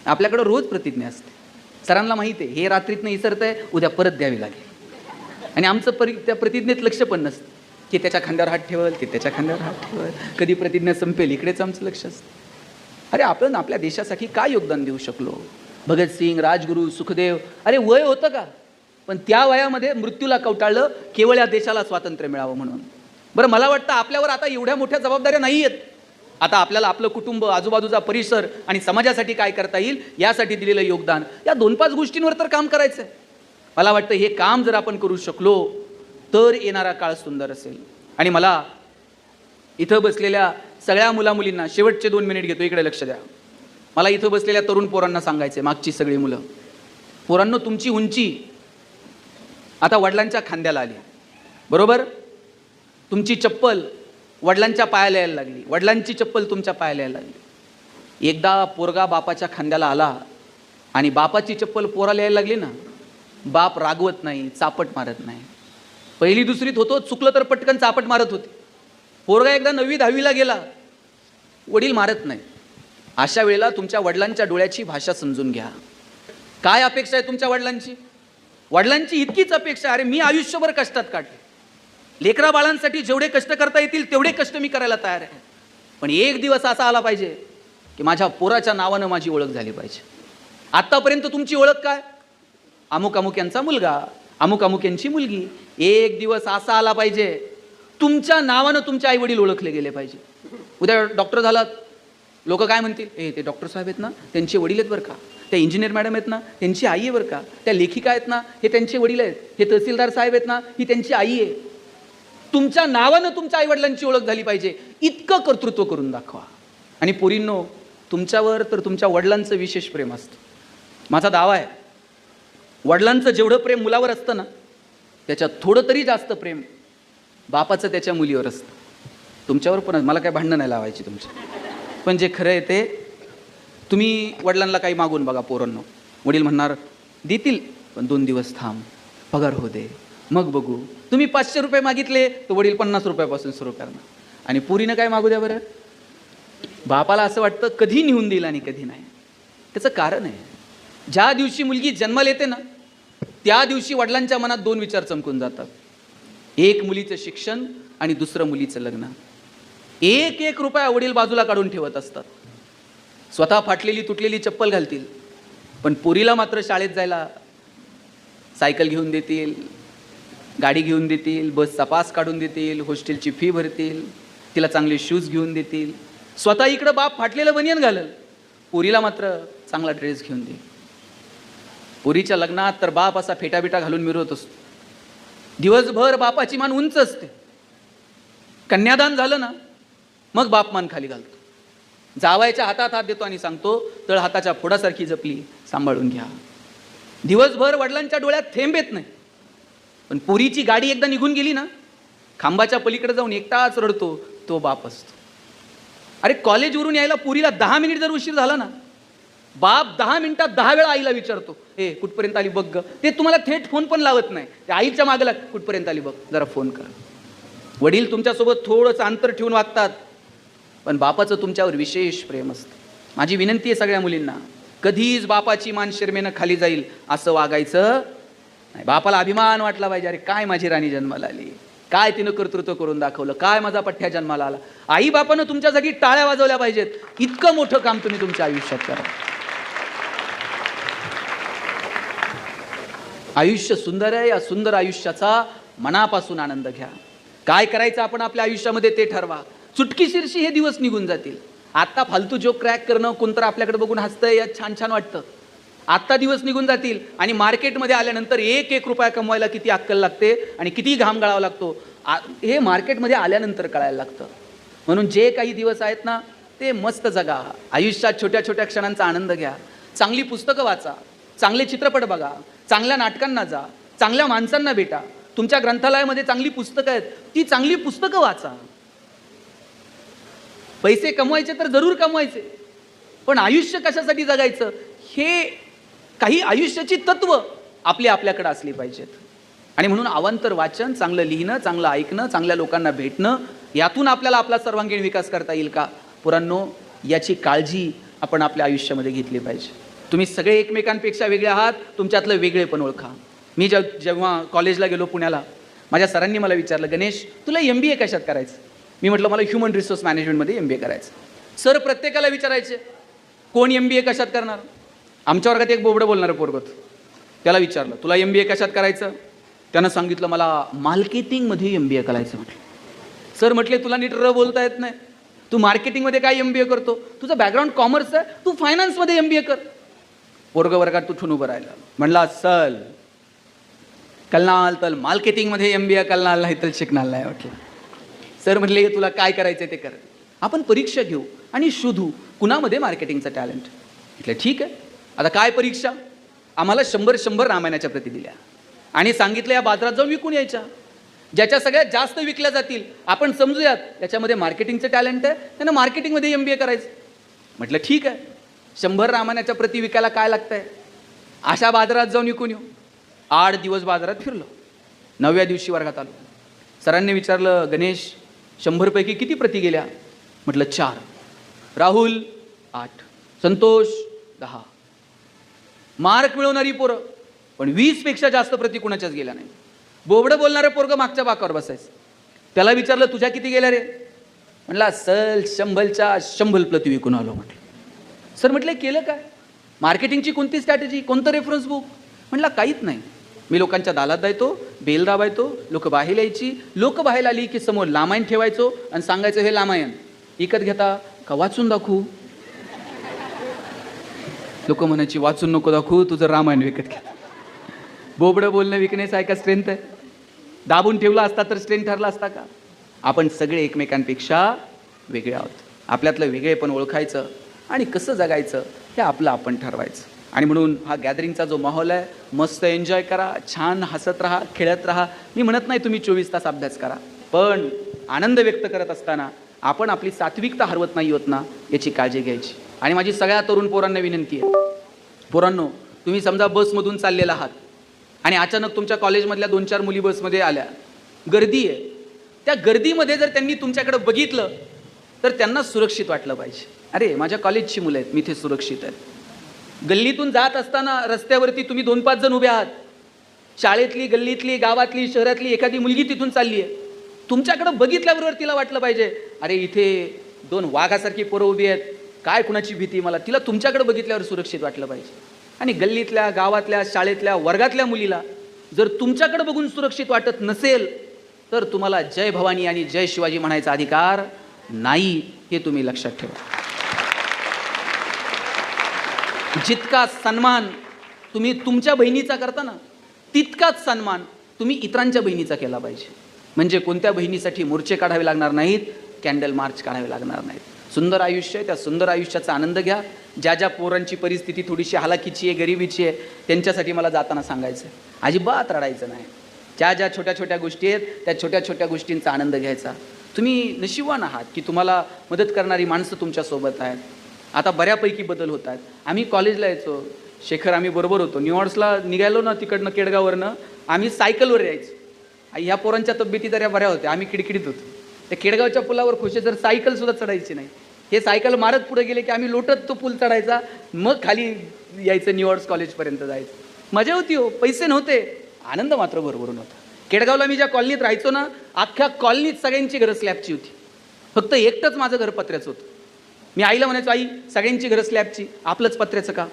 आपल्याकडं रोज प्रतिज्ञा असते. सरांना माहिती आहे हे रात्रीतनं इसरतंय, उद्या परत द्यावी लागेल. आणि आमचं त्या प्रतिज्ञेत लक्ष पण नसतं की त्याच्या खांद्यावर हात ठेवल, की त्याच्या खांद्यावर हात ठेवल, कधी प्रतिज्ञा संपेल इकडेच आमचं लक्ष असतं. अरे आपण आपल्या देशासाठी काय योगदान देऊ शकलो? भगतसिंग, राजगुरू, सुखदेव. अरे वय होतं का? पण त्या वयामध्ये मृत्यूला कवटाळलं केवळ या देशाला स्वातंत्र्य मिळावं म्हणून. बरं मला वाटतं आपल्यावर आता एवढ्या मोठ्या जबाबदाऱ्या नाही आहेत. आता आपल्याला आपलं कुटुंब, आजूबाजूचा परिसर आणि समाजासाठी काय करता येईल यासाठी दिलेलं योगदान, या 2-5 गोष्टींवर तर काम करायचं आहे. मला वाटतं हे काम जर आपण करू शकलो तर येणारा काळ सुंदर असेल. आणि मला इथं बसलेल्या सगळ्या मुलामुलींना शेवटचे 2 मिनिट घेतो, इकडे लक्ष द्या. मला इथं बसलेल्या तरुण पोरांना सांगायचं आहे, मागची सगळी मुलं, पोरांनो तुमची उंची आता वडिलांच्या खांद्याला आली, बरोबर? तुमची चप्पल वडिलांच्या पायाला यायला लागली, वडिलांची चप्पल तुमच्या पायाला यायला लागली. एकदा पोरगा बापाच्या खांद्याला आला आणि बापाची चप्पल पोराला यायला लागली ना, बाप रागवत नाही, चापट मारत नाही. 1ली-2रीत होतो, चुकलं तर पटकन चापट मारत होते. पोरगा एकदा 9वी-10वीला गेला, वडील मारत नाही. अशा वेळेला तुमच्या वडिलांच्या डोळ्याची भाषा समजून घ्या. काय अपेक्षा आहे तुमच्या वडिलांची? वडिलांची इतकीच अपेक्षा, अरे मी आयुष्यभर कष्टात काढले, लेकरा बाळांसाठी जेवढे कष्ट करता येतील तेवढे कष्ट मी करायला तयार आहे, पण एक दिवस असा आला पाहिजे की माझ्या पोराच्या नावानं माझी ओळख झाली पाहिजे. आत्तापर्यंत तुमची ओळख काय? अमुक अमुक यांचा मुलगा, अमुक अमुक यांची मुलगी. एक दिवस असा आला पाहिजे तुमच्या नावानं तुमचे आई वडील ओळखले गेले पाहिजे. उद्या डॉक्टर झालात, लोक काय म्हणतील, ते डॉक्टर साहेब आहेत ना त्यांचे वडील आहेत बरं का, त्या इंजिनियर मॅडम आहेत ना त्यांची आई आहे बरं का, त्या लेखिका आहेत ना हे त्यांचे वडील आहेत, हे तहसीलदार साहेब आहेत ना ही त्यांची आई आहे. तुमच्या नावानं तुमच्या आईवडिलांची ओळख झाली पाहिजे, इतकं कर्तृत्व करून दाखवा. आणि पोरींनो, तुमच्यावर तर तुमच्या वडिलांचं विशेष प्रेम असतं. माझा दावा आहे, वडिलांचं जेवढं प्रेम मुलावर असतं ना त्याच्यात थोडं तरी जास्त प्रेम बापाचं त्याच्या मुलीवर असतं. तुमच्यावर पण, मला काय भांडणं नाही लावायची तुमच्या, पण जे खरं आहे ते तुम्ही वडिलांना काही मागून बघा पोरांनो, वडील म्हणणार देतील पण 2 दिवस थांब, पगार हो दे, मग बघू. तुम्ही 500 रुपये मागितले तर वडील 50 रुपयापासून सुरू करणार. आणि पुरीनं काय मागू द्या बरं. बापाला असं वाटतं कधी निघून देईल आणि कधी नाही. त्याचं कारण आहे, ज्या दिवशी मुलगी जन्माला येते ना, त्या दिवशी वडिलांच्या मनात 2 विचार चमकून जातात. एक मुलीचं शिक्षण आणि दुसरं मुलीचं लग्न. एक एक रुपया वडील बाजूला काढून ठेवत असतात. स्वतः फाटलेली तुटलेली चप्पल घालतील, पण पोरीला मात्र शाळेत जायला सायकल घेऊन देतील, गाडी घेऊन देतील, बसचा पास काढून देतील, हॉस्टेलची फी भरतील, तिला चांगले शूज घेऊन देतील. स्वतः इकडं बाप फाटलेलं बनियन घालल, पोरीला मात्र चांगला ड्रेस घेऊन देईल. पोरीच्या लग्नात तर बाप असा फेटाबिटा घालून मिरवत असतो. दिवसभर बापाची मान उंच असते. कन्यादान झालं ना, मग बाप मान खाली घालतो. जावायच्या हातात हात देतो आणि सांगतो, तळ हाताच्या फोडासारखी जपली, सांभाळून घ्या. दिवसभर वडिलांच्या डोळ्यात थेंब येत नाही. पण पोरीची गाडी एकदा निघून गेली ना, खांबाच्या पलीकडे जाऊन एकटाच रडतो तो बाप असतो. अरे कॉलेजवरून यायला पोरीला 10 मिनिट जर उशीर झाला ना, बाप 10 मिनिटात 10 वेळा आईला विचारतो, ए कुठपर्यंत आली बघ ग. ते तुम्हाला थेट फोन पण लावत नाही, ते आईच्या मागला कुठपर्यंत आली बघ, जरा फोन कर. वडील तुमच्यासोबत थोडंसं अंतर ठेवून वागतात, पण बापाचं तुमच्यावर विशेष प्रेम असतं. माझी विनंती आहे सगळ्या मुलींना, कधीच बापाची मान शर्मेनं खाली जाईल असं वागायचं नाही. बापाला अभिमान वाटला पाहिजे, अरे काय माझी राणी जन्माला आली, काय तिनं कर्तृत्व करून दाखवलं, काय माझा पठ्ठ्या जन्माला आला. आई बापानं तुमच्या जागी टाळ्या वाजवल्या पाहिजेत. इतकं मोठं काम तुम्ही तुमच्या आयुष्यात करा. आयुष्य सुंदर आहे, या सुंदर आयुष्याचा मनापासून आनंद घ्या. काय करायचं आपण आपल्या आयुष्यामध्ये ते ठरवा. चुटकीशीरशी हे दिवस निघून जातील. आत्ता फालतू जोक क्रॅक करणं, कोणतं आपल्याकडे बघून हसतंय, यात छान छान वाटतं. आत्ता दिवस निघून जातील आणि मार्केटमध्ये आल्यानंतर एक एक रुपया कमवायला किती अक्कल लागते आणि किती घाम गाळावा लागतो हे मार्केटमध्ये आल्यानंतर कळायला लागतं. म्हणून जे काही दिवस आहेत ना, ते मस्त जगा. आयुष्यात छोट्या छोट्या क्षणांचा आनंद घ्या. चांगली पुस्तकं वाचा, चांगले चित्रपट बघा, चांगल्या नाटकांना जा, चांगल्या माणसांना भेटा. तुमच्या ग्रंथालयामध्ये चांगली पुस्तकं आहेत, ती चांगली पुस्तकं वाचा. पैसे कमवायचे तर जरूर कमवायचे, पण आयुष्य कशासाठी जगायचं हे काही आयुष्याची तत्व आपल्याकडे असली पाहिजेत. आणि म्हणून अवांतर वाचन, चांगलं लिहिणं, चांगलं ऐकणं, चांगल्या लोकांना भेटणं, यातून आपल्याला आपला सर्वांगीण विकास करता येईल का पोरांनो, याची काळजी आपण आपल्या आयुष्यामध्ये घेतली पाहिजे. तुम्ही सगळे एकमेकांपेक्षा वेगळे आहात, तुमच्यातलं वेगळेपण ओळखा. मी जेव्हा कॉलेजला गेलो पुण्याला, माझ्या सरांनी मला विचारलं, गणेश तुला MBA कशात करायचं. मी म्हटलं मला ह्युमन रिसोर्स मॅनेजमेंटमध्ये MBA करायचं. सर प्रत्येकाला विचारायचे, कोण MBA कशात करणार. आमच्या वर्गात एक बोबडं बोलणारं पोरगं, त्याला विचारलं तुला MBA कशात करायचं. त्यानं सांगितलं मला मार्केटिंगमध्ये MBA करायचं. म्हटलं सर म्हटले तुला नीट बोलता येत नाही, तू मार्केटिंगमध्ये काय MBA करतो, तुझं बॅकग्राऊंड कॉमर्स आहे, तू फायनान्समध्ये MBA कर. पोरगं वर्गात उठून उभं राहिलं, म्हणला सल कलनाल तर मार्केटिंगमध्ये MBA कलनाल नाही तर शिकणार नाही. म्हटलं सर म्हटले तुला काय करायचं ते कर, आपण परीक्षा घेऊ आणि शोधू कुणामध्ये मार्केटिंगचं टॅलेंट. म्हटलं ठीक आहे. आता काय परीक्षा, आम्हाला 100 रामायणाच्या प्रती दिल्या आणि सांगितलं या बाजारात जाऊन विकून यायच्या, ज्याच्या सगळ्यात जास्त विकल्या जातील आपण समजूयात त्याच्यामध्ये मार्केटिंगचं टॅलेंट आहे, त्यांना मार्केटिंगमध्ये MBA करायचं. म्हटलं ठीक आहे, 100 रामायणाच्या प्रती विकायला काय लागतंय, अशा बाजारात जाऊन विकून येऊ. 8 दिवस बाजारात फिरलो. 9व्या दिवशी वर्गात आलो. सरांनी विचारलं गणेश 100 पैकी किती प्रती गेल्या. म्हटलं 4. राहुल 8, संतोष 10. मार्क मिळवणारी पोरं, पण 20 पेक्षा जास्त प्रती कुणाच्याच गेल्या नाही. बोबडं बोलणारं पोरगं मागच्या बाकावर बसायचं. त्याला विचारलं तुझ्या किती गेल्या रे. म्हटलं सल 100च्या 100 प्रती विकून आलो. म्हटलं सर म्हटलं केलं काय, मार्केटिंगची कोणती स्ट्रॅटेजी, कोणतं रेफरन्स बुक. म्हटलं काहीच नाही, मी लोकांच्या दालात जायचो, बेल दाबायचो, लोक बाहेर यायची, लोक बाहेर आली की समोर लामायण ठेवायचो आणि सांगायचं हे लामायण विकत घेता का वाचून दाखवू. लोक म्हणायची वाचून नको दाखवू, तुझं रामायण विकत घ्या. बोबडं बोलणं विकण्याचा काय स्ट्रेंथ आहे, दाबून ठेवला असता तर स्ट्रेंथ ठरला असता का. आपण सगळे एकमेकांपेक्षा वेगळे आहोत. आपल्यातलं वेगळेपण ओळखायचं आणि कसं जगायचं हे आपलं आपण ठरवायचं. आणि म्हणून हा गॅदरिंगचा जो माहोल आहे, मस्त एन्जॉय करा, छान हसत राहा, खेळत राहा. मी म्हणत नाही तुम्ही 24 तास अभ्यास करा, पण आनंद व्यक्त करत असताना आपण आपली सात्विकता हरवत नाही होत ना, याची काळजी घ्यायची. आणि माझी सगळ्या तरुण पोरांना विनंती आहे, पोरांनो तुम्ही समजा बसमधून चाललेला आहात आणि अचानक तुमच्या कॉलेजमधल्या 2-4 मुली बसमध्ये आल्या, गर्दी आहे, त्या गर्दीमध्ये जर त्यांनी तुमच्याकडे बघितलं तर त्यांना सुरक्षित वाटलं पाहिजे. अरे माझ्या कॉलेजची मुलं आहेत, मी इथे सुरक्षित आहेत. गल्लीतून जात असताना रस्त्यावरती तुम्ही 2-5 जण उभे आहात, शाळेतली, गल्लीतली, गावातली, शहरातली एखादी मुलगी तिथून चालली आहे, तुमच्याकडे बघितल्याबरोबर तिला वाटलं पाहिजे, अरे इथे 2 वाघासारखी पोरं उभी आहेत, काय कुणाची भीती मला, तिला तुमच्याकडे बघितल्यावर सुरक्षित वाटलं पाहिजे. आणि गल्लीतल्या, गावातल्या, शाळेतल्या, वर्गातल्या मुलीला जर तुमच्याकडे बघून सुरक्षित वाटत नसेल तर तुम्हाला जय भवानी आणि जय शिवाजी म्हणायचा अधिकार नाही, हे तुम्ही लक्षात ठेवा. जितका सन्मान तुम्ही तुमच्या बहिणीचा करता ना, तितकाच सन्मान तुम्ही इतरांच्या बहिणीचा केला पाहिजे. म्हणजे कोणत्या बहिणीसाठी मोर्चे काढावे लागणार नाहीत, कॅन्डल मार्च काढावे लागणार नाहीत. सुंदर आयुष्य आहे, त्या सुंदर आयुष्याचा आनंद घ्या. ज्या ज्या पोरांची परिस्थिती थोडीशी हालाकीची आहे, गरिबीची आहे, त्यांच्यासाठी मला जाताना सांगायचं आहे, अजिबात रडायचं नाही. ज्या ज्या छोट्या छोट्या गोष्टी आहेत त्या छोट्या छोट्या गोष्टींचा आनंद घ्यायचा. तुम्ही नशिबवान आहात की तुम्हाला मदत करणारी माणसं तुमच्यासोबत आहेत. आता बऱ्यापैकी बदल होत आहेत. आम्ही कॉलेजला यायचो, शेखर आम्ही बरोबर होतो, न्यूयॉर्क्सला निघालो ना तिकडनं केडगाववरनं, आम्ही सायकलवर यायचो. ह्या पोरांच्या तब्येती जरा बऱ्या होत्या, आम्ही किडकिडीत होतो. त्या केडगावच्या पुलावर खुशे जर सायकलसुद्धा चढायची नाही, हे सायकल मारत पुढे गेले की आम्ही लोटत तो पूल चढायचा, मग खाली यायचं, न्यूयॉर्क्स कॉलेजपर्यंत जायचं. मजा होती हो, पैसे नव्हते, आनंद मात्र भरभरून होता. केडगावला मी ज्या कॉलनीत राहायचो ना, अख्ख्या कॉलनीत सगळ्यांची घरं स्लॅबची होती, फक्त एकटंच माझं घर पत्र्याचं होतं. मी आईला म्हणायचो, आई सगळ्यांची घरं स्लॅबची, आपलंच पत्र्याचं का?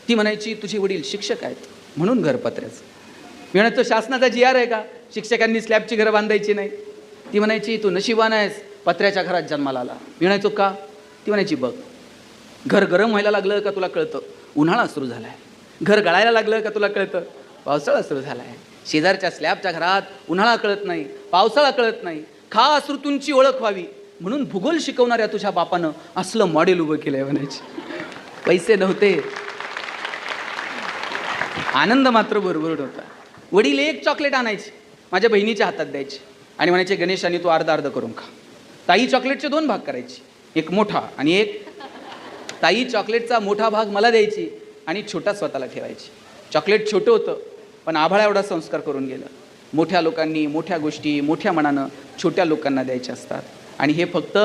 ती म्हणायची, तुझे वडील शिक्षक आहेत म्हणून घर पत्र्याचं. मी म्हणायचो, शासनाचा GR आहे का शिक्षकांनी स्लॅबची घरं बांधायची नाही? ती म्हणायची, तू नशिबान आहेस, पत्र्याच्या घरात जन्माला आला. मी म्हणायचो, का? ती म्हणायची, बघ, घर गरम व्हायला लागलं का तुला कळतं, उन्हाळा सुरू झाला आहे. घर गळायला लागलं का तुला कळतं, पावसाळा सुरू झाला आहे. शेजारच्या स्लॅबच्या घरात उन्हाळा कळत नाही, पावसाळा कळत नाही. खास ऋतूंची ओळख व्हावी म्हणून भूगोल शिकवणाऱ्या तुझ्या बापानं असलं मॉडेल उभं केलंय म्हणायची. पैसे नव्हते, आनंद मात्र भरभरून होता. वडील एक चॉकलेट आणायचे, माझ्या बहिणीच्या हातात द्यायचे आणि म्हणायचे, गणेशाने तू अर्धा अर्ध करून खा. ताई चॉकलेटचे 2 भाग करायची, एक मोठा आणि एक. ताई चॉकलेटचा मोठा भाग मला द्यायची आणि छोटा स्वतःला ठेवायची. चॉकलेट छोटं होतं पण आभाळा एवढा संस्कार करून गेलं. मोठ्या लोकांनी मोठ्या गोष्टी मोठ्या मनानं छोट्या लोकांना द्यायच्या असतात आणि हे फक्त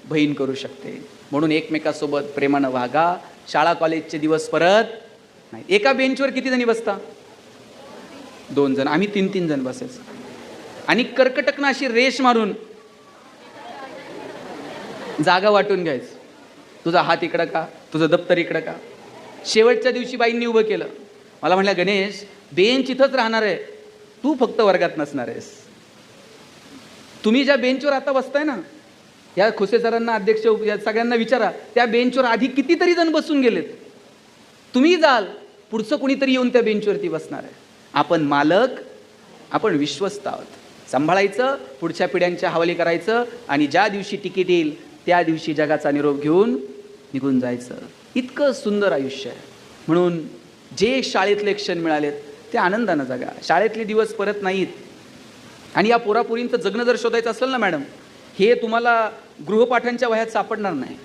बहीण करू शकते. म्हणून एकमेकासोबत प्रेमानं वागा. शाळा कॉलेजचे दिवस परत नाही. एका बेंचवर किती जणी बसता? 2 जण. आम्ही 3-3 जण बसायचो आणि कर्कटकनं अशी रेष मारून जागा वाटून घ्यायचं. तुझा हात इकडं का, तुझं दप्तर इकडं का. शेवटच्या दिवशी बाईंनी उभं केलं, मला म्हटलं, गणेश बेंच इथंच राहणार आहे, तू फक्त वर्गात नसणार आहेस. तुम्ही ज्या बेंचवर आता बसताय ना, या खोसे सरांना, अध्यक्ष, या सगळ्यांना विचारा, त्या बेंचवर आधी कितीतरी जण बसून गेलेत. तुम्ही जाल, पुढचं कुणीतरी येऊन त्या बेंचवरती बसणार आहे. आपण मालक, आपण विश्वस्त आहोत. सांभाळायचं, पुढच्या पिढ्यांच्या हवाली करायचं आणि ज्या दिवशी तिकीट येईल त्या दिवशी जगाचा निरोप घेऊन निघून जायचं. इतकं सुंदर आयुष्य आहे. म्हणून जे शाळेतले क्षण मिळालेत ते आनंदानं जगा. शाळेतले दिवस परत नाहीत. आणि या पोरापोरींचं जगणं जर शोधायचं असेल ना मॅडम, हे तुम्हाला गृहपाठांच्या वह्यात सापडणार नाही.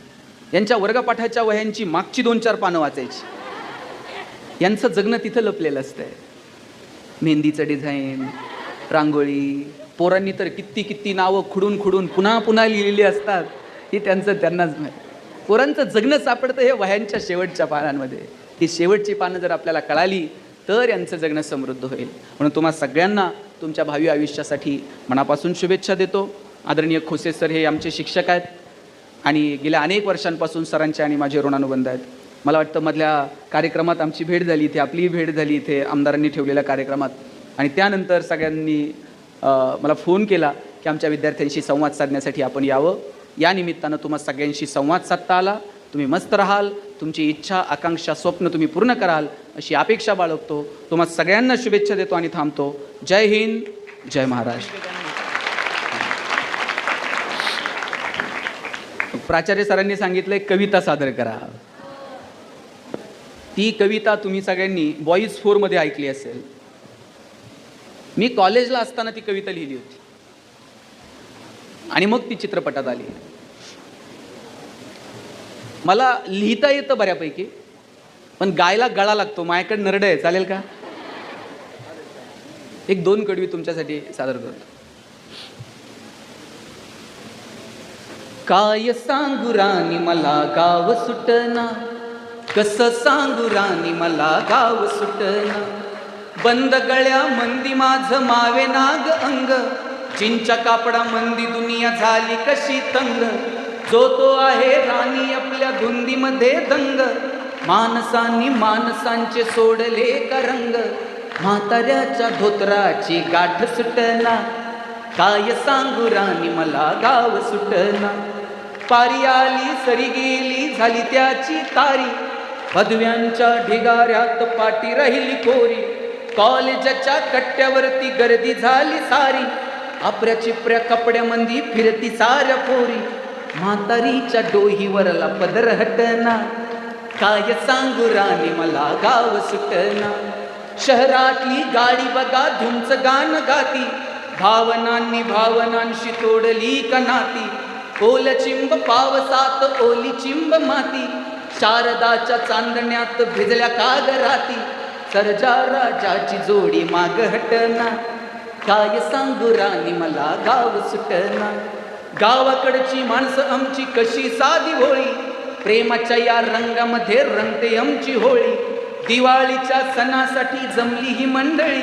यांच्या वर्गपाठाच्या वह्यांची मागची 2-4 पानं वाचायची. यांचं जगणं तिथं लपलेलं असतंय. मेहंदीचं डिझाईन, रांगोळी, पोरांनी तर किती किती नावं खुडून खुडून पुन्हा पुन्हा लिहिलेली असतात. ही त्यांनाच माहिती. पोरांचं जगणं सापडतं हे वह्यांच्या शेवटच्या पानांमध्ये. ही शेवटची पानं जर आपल्याला कळाली तर यांचं जगणं समृद्ध होईल. म्हणून तुम्हा सगळ्यांना तुमच्या भावी आयुष्यासाठी मनापासून शुभेच्छा देतो. आदरणीय खोसे सर हे आमचे शिक्षक आहेत आणि गेल्या अनेक वर्षांपासून सरांचे आणि माझे ऋणानुबंध आहेत. मला वाटतं मधल्या कार्यक्रमात आमची भेट झाली, इथे आपलीही भेट झाली, इथे आमदारांनी ठेवलेल्या कार्यक्रमात. आणि त्यानंतर सगळ्यांनी मला फोन केला की आमच्या विद्यार्थ्यांशी संवाद साधण्यासाठी आपण यावं. या निमित्तानं तुम्हा सगळ्यांशी संवाद साधता आला. तुम्ही मस्त राहाल, तुमची इच्छा, आकांक्षा, स्वप्न तुम्ही पूर्ण कराल अशी अपेक्षा बाळगतो. तुम्हा सगळ्यांना शुभेच्छा देतो आणि थांबतो. जय हिंद, जय महाराष्ट्र. प्राचार्य सरांनी सांगितलंय कविता सादर करा. ती कविता तुम्ही सगळ्यांनी बॉईज 4 मध्ये ऐकली असेल. मी कॉलेजला असताना ती कविता लिहिली होती आणि मग ती चित्रपटात आली. मला लिहिता येतं बऱ्यापैकी, पण गायला गळा लागतो. माझ्याकडे नरड आहे, चालेल का? एक 2 कडवी तुमच्यासाठी सादर करतो. काय सांगू राणी मला गाव सुटना, कसं सांगू राणी मला गाव सुटना. बंद गळ्या मंदी माझ मावे नाग अंग, चिंचा कापडा मंदी दुनिया झाली कशी तंग. जो तो आहे राणी आपल्या धुंदीमध्ये दंग, माणसांनी माणसांचे सोडले का रंग. म्हाताऱ्याच्या धोत्राची गाठ सुटना, काय सांगू राणी मला गाव सुटना. पारी आली सरी गेली झाली त्याची तारी, पदव्यांच्या ढिगाऱ्यात पाठी राहिली कोरी. कॉलेजच्या कट्ट्यावरती गर्दी झाली सारी, आपल्या चिपऱ्या कपड्यामंदी फिरती साऱ्या पोरी. म्हातारीच्या डोहीवरला पदर हटना, काय सांगू राणी मला गाव सुटना. शहरातली गाडी बघा धुमच गाण गाती, भावनांनी भावनांशी तोडली का नाती. ओल चिंब पावसात ओली चिंब माती, शारदाच्या चांदण्यात भिजल्या कागराती. सर्जा राजाची जोडी माग हटना, काय सांगू राणी मला गाव सुटना. गावाकडची माणसं आमची कशी साधी होळी, प्रेमाच्या या रंगामध्ये रंगते आमची होळी. दिवाळीच्या सणासाठी जमली ही मंडळी,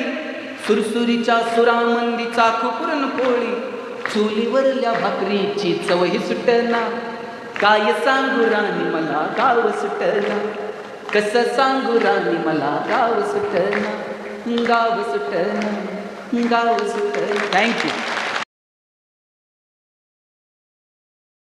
सुरसुरीच्या सुरामंदी चाखू पुरणपोळी. चुलीवरल्या भाकरीची चवही सुटना, काय सांगू राणी मला गाव सुटना. कसं सांगू राणी मला गाव सुटना, गाव सुटना, गाव सुटना. थँक्यू.